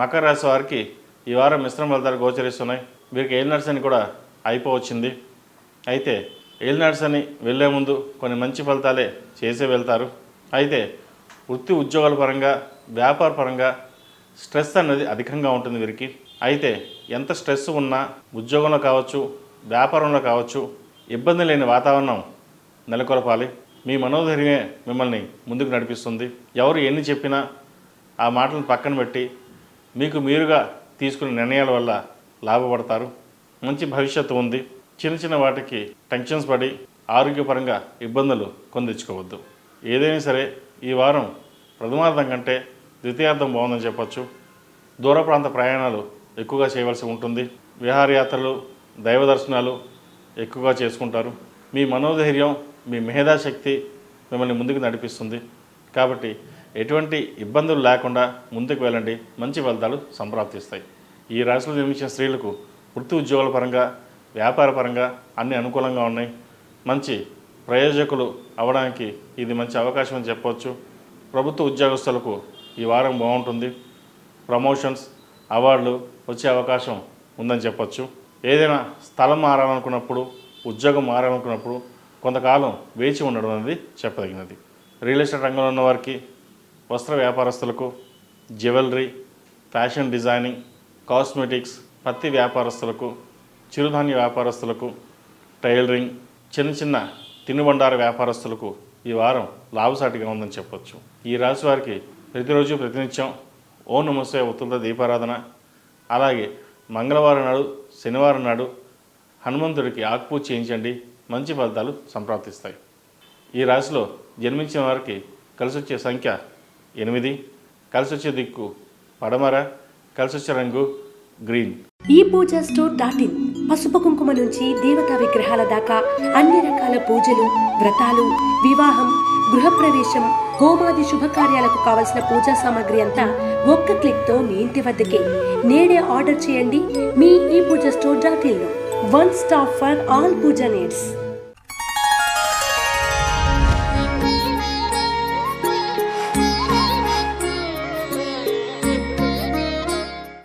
మకర రాశి వారికి ఈ వారం మిశ్రమ ఫలితాలు గోచరిస్తున్నాయి. వీరికి ఏలినాటి శని కూడా అయిపోవచ్చింది. అయితే ఏలినాటి శని వెళ్ళే ముందు కొన్ని మంచి ఫలితాలే చేసే వెళ్తారు. అయితే వృత్తి ఉద్యోగాల పరంగా వ్యాపార పరంగా స్ట్రెస్ అనేది అధికంగా ఉంటుంది వీరికి. అయితే ఎంత స్ట్రెస్ ఉన్నా ఉద్యోగంలో కావచ్చు వ్యాపారంలో కావచ్చు ఇబ్బంది లేని వాతావరణం నెలకొల్పాలి. మీ మనోధైర్యమే మిమ్మల్ని ముందుకు నడిపిస్తుంది. ఎవరు ఎన్ని చెప్పినా ఆ మాటలను పక్కన పెట్టి మీకు మీరుగా తీసుకునే నిర్ణయాల వల్ల లాభపడతారు. మంచి భవిష్యత్తు ఉంది. చిన్న చిన్న వాటికి టెన్షన్స్ పడి ఆరోగ్యపరంగా ఇబ్బందులు తెచ్చుకోవద్దు. ఏదైనా సరే ఈ వారం ప్రథమార్థం కంటే ద్వితీయార్థం బాగుందని చెప్పచ్చు. దూర ప్రాంత ప్రయాణాలు ఎక్కువగా చేయవలసి ఉంటుంది. విహారయాత్రలు దైవ దర్శనాలు ఎక్కువగా చేసుకుంటారు. మీ మనోధైర్యం మీ మేధాశక్తి మిమ్మల్ని ముందుకు నడిపిస్తుంది. కాబట్టి ఎటువంటి ఇబ్బందులు లేకుండా ముందుకు వెళ్ళండి. మంచి ఫలితాలు సంప్రాప్తిస్తాయి. ఈ రాశిలో జన్మించిన స్త్రీలకు వృత్తి ఉద్యోగాల పరంగా వ్యాపార పరంగా అన్ని అనుకూలంగా ఉన్నాయి. మంచి ప్రయోజకులు అవ్వడానికి ఇది మంచి అవకాశం అని చెప్పవచ్చు. ప్రభుత్వ ఉద్యోగస్తులకు ఈ వారం బాగుంటుంది. ప్రమోషన్స్ అవార్డులు వచ్చే అవకాశం ఉందని చెప్పచ్చు. ఏదైనా స్థలం మారాలనుకున్నప్పుడు ఉద్యోగం మారాలనుకున్నప్పుడు కొంతకాలం వేచి ఉండడం అనేది చెప్పదగినది. రియల్ ఎస్టేట్ రంగంలో ఉన్న వారికి, వస్త్ర వ్యాపారస్తులకు, జ్యువెలరీ, ఫ్యాషన్ డిజైనింగ్, కాస్మెటిక్స్, పత్తి వ్యాపారస్తులకు, చిరుధాన్య వ్యాపారస్తులకు, టైలరింగ్, చిన్న చిన్న తినుబండార వ్యాపారస్తులకు ఈ వారం లాభసాటిగా ఉందని చెప్పొచ్చు. ఈ రాశి వారికి ప్రతిరోజు ప్రతినిత్యం ఓం నమః శివాయ ఒత్తులతో దీపారాధన, అలాగే మంగళవారం నాడు శనివారం నాడు హనుమంతుడికి ఆకుపూజ చేయించండి. మంచి ఫలితాలు సంప్రాప్తిస్తాయి. ఈ రాశిలో జన్మించిన వారికి కలిసి వచ్చే సంఖ్య 8, కలిసి వచ్చే దిక్కు పడమర, కలిసి వచ్చే రంగు గ్రీన్. ఈ పూజా స్టోర్.in పసుపు కుంకుమ నుంచి దేవతా విగ్రహాల దాకా అన్ని రకాల పూజలు, వ్రతాలు, వివాహం, గృహప్రవేశం, హోమాది శుభకార్యాలకు కావలసిన పూజా సామాగ్రి అంతా ఒక్క క్లిక్తో మీ ఇంటి వద్దకే. నేడే ఆర్డర్ చేయండి మీ ఈ పూజా స్టోర్.in లో. One stop for all pooja needs.